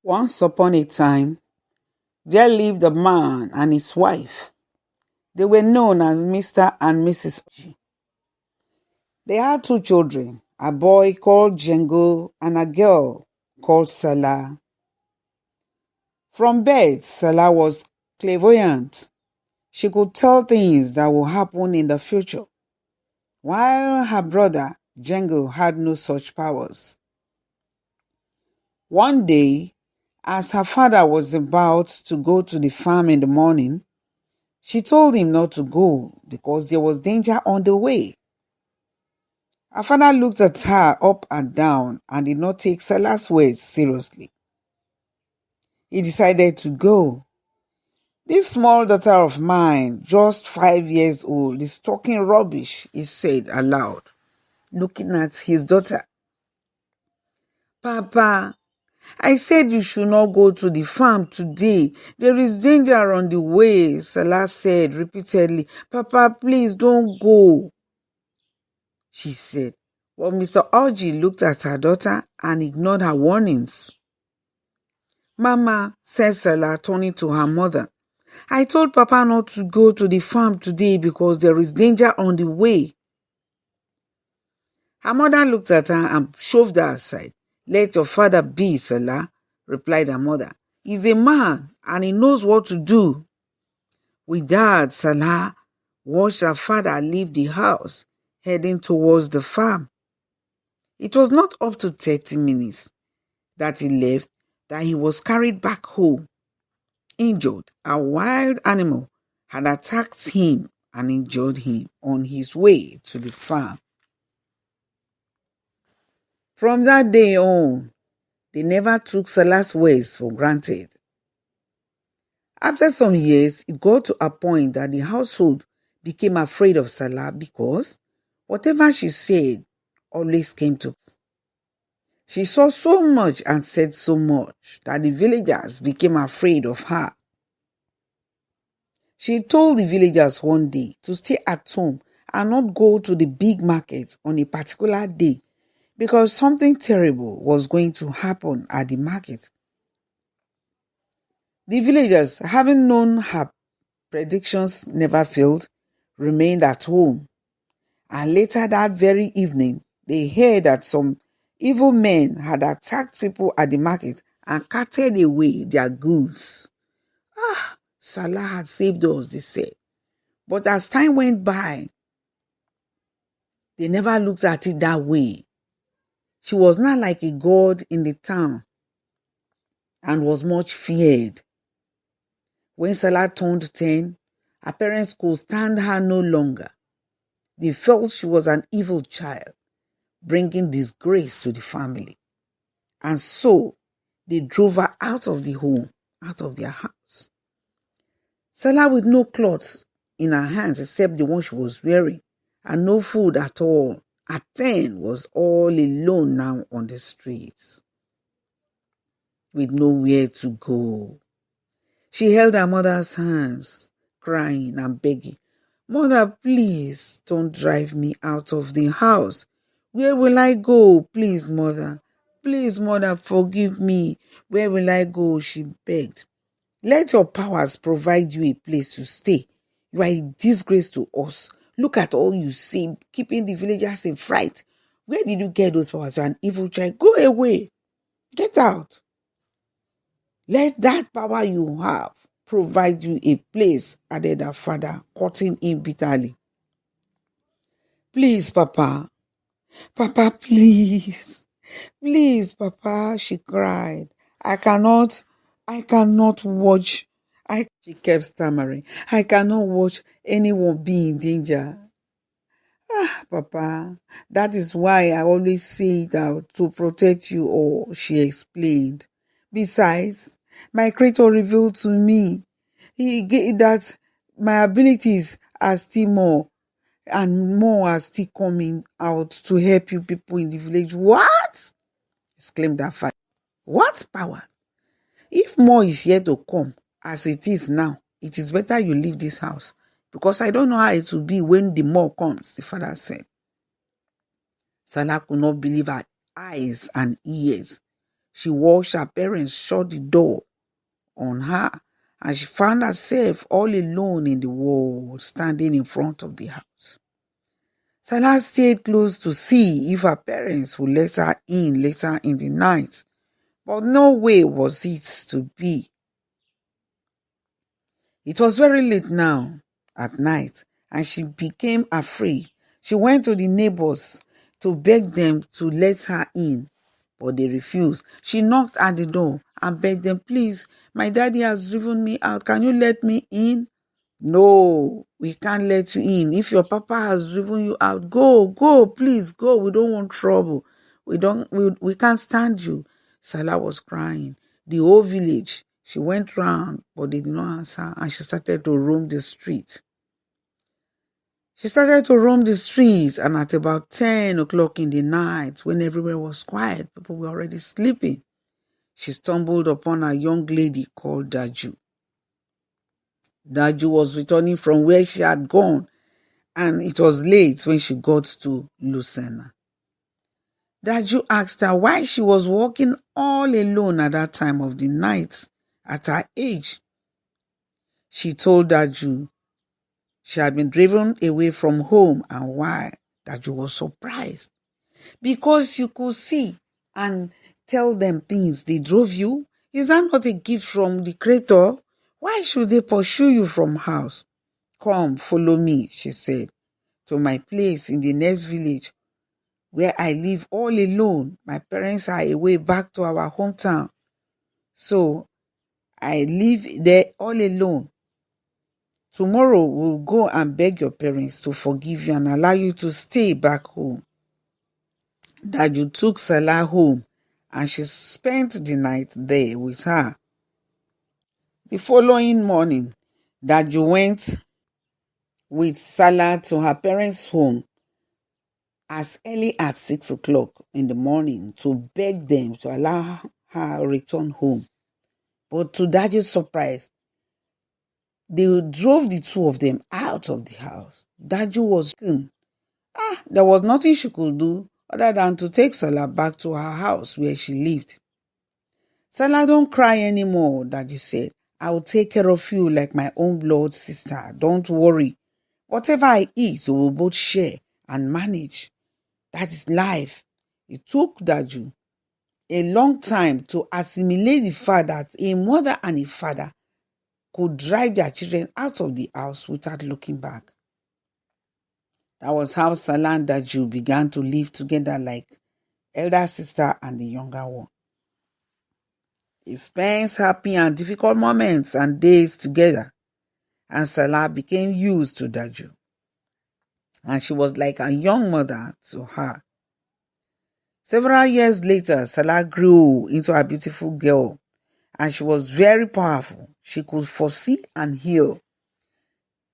Once upon a time, there lived a man and his wife. They were known as Mr. and Mrs. G. They had two children, a boy called Django and a girl called Sala. From birth, Sala was clairvoyant. She could tell things that will happen in the future, while her brother Django had no such powers. One day, as her father was about to go to the farm in the morning, she told him not to go because there was danger on the way. Her father looked at her up and down and did not take Sala's words seriously. He decided to go. "This small daughter of mine, just 5 years old, is talking rubbish," he said aloud, looking at his daughter. "Papa, I said you should not go to the farm today. There is danger on the way," Sala said repeatedly. "Papa, please don't go," she said. But Mr. Orji looked at her daughter and ignored her warnings. "Mama," said Sala, turning to her mother, "I told Papa not to go to the farm today because there is danger on the way." Her mother looked at her and shoved her aside. "Let your father be, Sala," replied her mother. "He's a man and he knows what to do." With that, Sala watched her father leave the house, heading towards the farm. It was not up to 30 minutes that he left that he was carried back home, injured. A wild animal had attacked him and injured him on his way to the farm. From that day on, they never took Sala's words for granted. After some years, it got to a point that the household became afraid of Sala because whatever she said always came to pass. She saw so much and said so much that the villagers became afraid of her. She told the villagers one day to stay at home and not go to the big market on a particular day because something terrible was going to happen at the market. The villagers, having known her predictions never failed, remained at home. And later that very evening, they heard that some evil men had attacked people at the market and carted away their goods. Sala had saved us, they said. But as time went by, they never looked at it that way. She was not like a god in the town and was much feared. When Sala turned 10, her parents could stand her no longer. They felt she was an evil child, bringing disgrace to the family. And so they drove her out of the home, out of their house. Sala with no clothes in her hands except the one she was wearing, and no food at all, at 10 was all alone now on the streets, with nowhere to go. She held her mother's hands, crying and begging, "Mother, please don't drive me out of the house. Where will I go? Please, mother. Please, mother, forgive me. Where will I go?" she begged. "Let your powers provide you a place to stay. You are a disgrace to us. Look at all you say, keeping the villagers in fright. Where did you get those powers? You're an evil child. Go away. Get out. Let that power you have provide you a place," added her father, cutting in bitterly. "Please, Papa. Papa, please. Please, Papa," she cried. I cannot watch. She kept stammering. "I cannot watch anyone be in danger. Papa, that is why I always say it out to protect you all," she explained. "Besides, my creator revealed to me that my abilities are still more and more are still coming out to help you people in the village." "What?" exclaimed her father. "What power? If more is yet to come as it is now, it is better you leave this house because I don't know how it will be when the more comes," the father said. Sala could not believe her eyes and ears. She watched her parents shut the door on her, and she found herself all alone in the world, standing in front of the house. Sala stayed close to see if her parents would let her in later in the night, but no way was it to be. It was very late now at night, and she became afraid. She went to the neighbors to beg them to let her in, but they refused. She knocked at the door and begged them, "Please, my daddy has driven me out. Can you let me in?" "No, we can't let you in. If your papa has driven you out, go, please go. We don't want trouble. We can't stand you." Salah was crying. The whole village, she went round, but they did not answer, and she started to roam the street. And at about 10 o'clock in the night, when everywhere was quiet, people were already sleeping, she stumbled upon a young lady called Daju. Daju was returning from where she had gone, and it was late when she got to Lucena. Daju asked her why she was walking all alone at that time of the night at her age. She told Daju she had been driven away from home and why. Daju was surprised. "Because you could see and tell them things they drove you? Is that not a gift from the Creator? Why should they pursue you from house? Come, follow me," she said, "to my place in the next village where I live all alone. My parents are away back to our hometown. So I live there all alone. Tomorrow we'll go and beg your parents to forgive you and allow you to stay back home." Daju took Salah home and she spent the night there with her. The following morning, Daju went with Salah to her parents' home as early as 6 o'clock in the morning to beg them to allow her return home. But to Daju's surprise, they drove the two of them out of the house. Daju was shaken. There was nothing she could do other than to take Salah back to her house where she lived. "Salah, don't cry anymore," Daju said. "I will take care of you like my own blood sister. Don't worry. Whatever I eat, we will both share and manage. That is life." It took Daju a long time to assimilate the fact that a mother and a father could drive their children out of the house without looking back. That was how Salah and Daju began to live together like elder sister and the younger one. They spent happy and difficult moments and days together, and Salah became used to Daju, and she was like a young mother to her. Several years later, Salah grew into a beautiful girl, and she was very powerful. She could foresee and heal.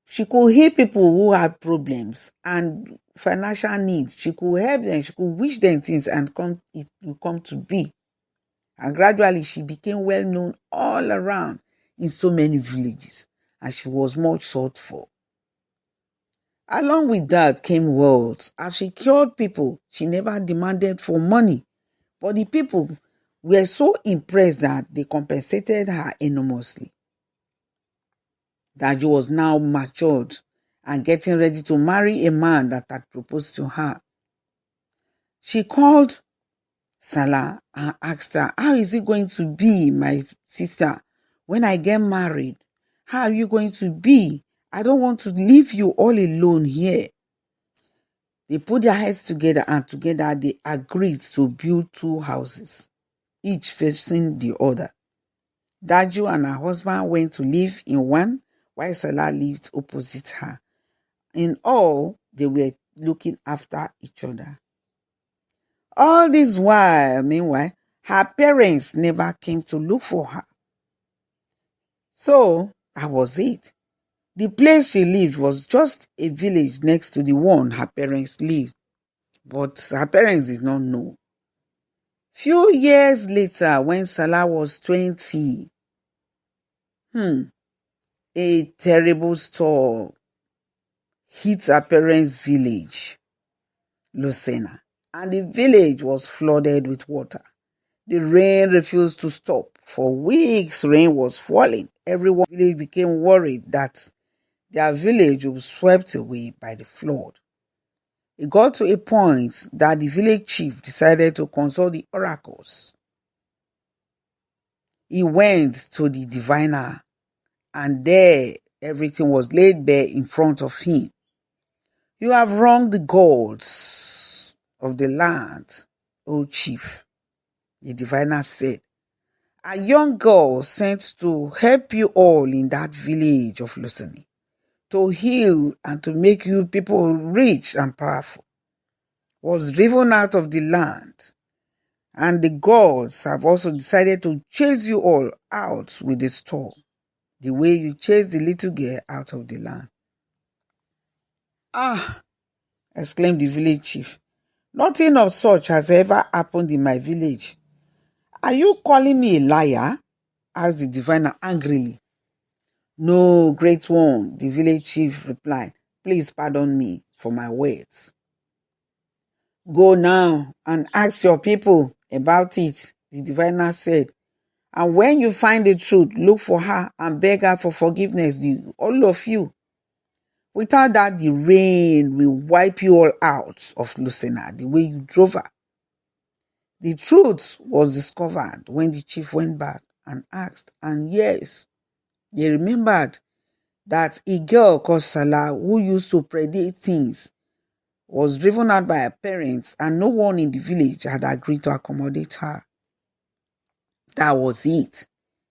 She could heal people who had problems and financial needs. She could help them. She could wish them things and it would come to be. And gradually, she became well known all around in so many villages, and she was much sought for. Along with that came wealth. As she cured people, she never demanded for money, but the people were so impressed that they compensated her enormously. Daju was now matured and getting ready to marry a man that had proposed to her. She called Sala and asked her, "How is it going to be, my sister, when I get married? How are you going to be? I don't want to leave you all alone here." They put their heads together and together they agreed to build two houses, each facing the other. Daju and her husband went to live in one, while Sala lived opposite her. In all, they were looking after each other. All this while, meanwhile, her parents never came to look for her. So, that was it. The place she lived was just a village next to the one her parents lived. But her parents did not know. Few years later, when Salah was 20, a terrible storm hit her parents' village, Lucena, and the village was flooded with water. The rain refused to stop. For weeks, rain was falling. Everyone in the village became worried that their village would be swept away by the flood. It got to a point that the village chief decided to consult the oracles. He went to the diviner, and there everything was laid bare in front of him. You have wronged the gods of the land, O chief, the diviner said. A young girl sent to help you all in that village of Lucerne, to heal and to make you people rich and powerful, was driven out of the land. And the gods have also decided to chase you all out with a storm, the way you chased the little girl out of the land. Ah, exclaimed the village chief. Nothing of such has ever happened in my village. Are you calling me a liar? Asked the diviner angrily. No, great one, the village chief replied. Please pardon me for my words. Go now and ask your people about it, the diviner said. And when you find the truth, look for her and beg her for forgiveness, all of you. Without that, the rain will wipe you all out of Lucerne, the way you drove her. The truth was discovered when the chief went back and asked, and yes, they remembered that a girl called Sala, who used to predict things, was driven out by her parents, and no one in the village had agreed to accommodate her. That was it.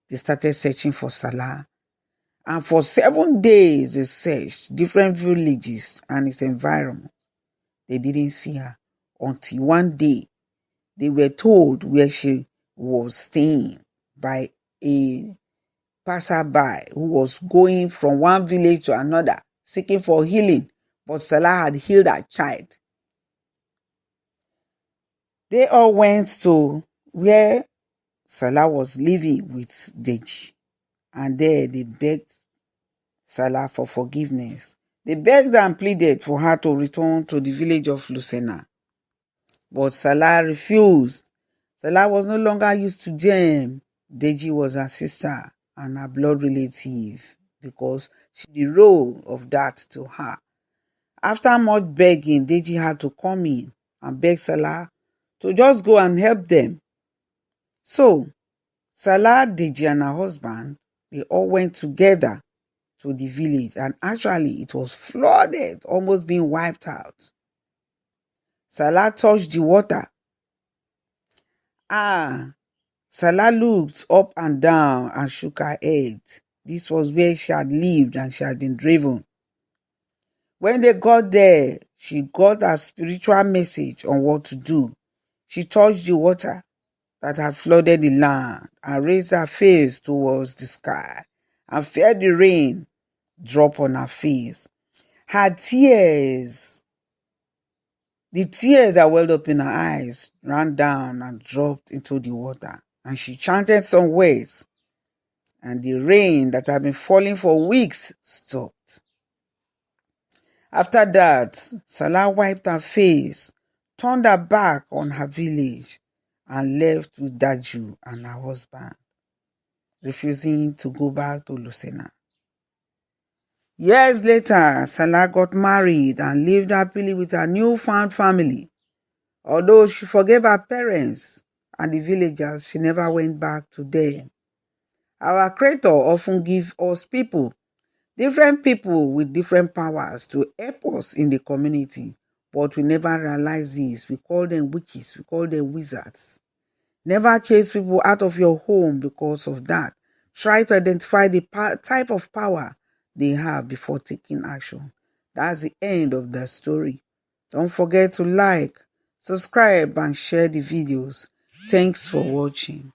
They started searching for Sala. And for 7 days, they searched different villages and its environment. They didn't see her until one day they were told where she was staying by a passerby who was going from one village to another, seeking for healing, but Sala had healed her child. They all went to where Sala was living with Deji, and there they begged Sala for forgiveness. They begged and pleaded for her to return to the village of Lucerne. But Sala refused. Sala was no longer used to them. Deji was her sister and her blood relative because she did the role of that to her. After much begging, Deji had to come in and beg Sala to just go and help them. So, Sala, Deji and her husband, they all went together to the village, and actually it was flooded, almost being wiped out. Sala touched the water. Sala looked up and down and shook her head. This was where she had lived and she had been driven. When they got there, she got a spiritual message on what to do. She touched the water that had flooded the land and raised her face towards the sky and felt the rain drop on her face. Her tears, the tears that welled up in her eyes, ran down and dropped into the water. And she chanted some words, and the rain that had been falling for weeks stopped. After that, Sala wiped her face, turned her back on her village, and left with Daju and her husband, refusing to go back to Lucerne. Years later, Sala got married and lived happily with her newfound family. Although she forgave her parents and the villagers, she never went back to them. Our Creator often gives us different people with different powers to help us in the community, but we never realize this. We call them witches, we call them wizards. Never chase people out of your home because of that. Try to identify the type of power they have before taking action. That's the end of the story. Don't forget to like, subscribe, and share the videos. Thanks for watching.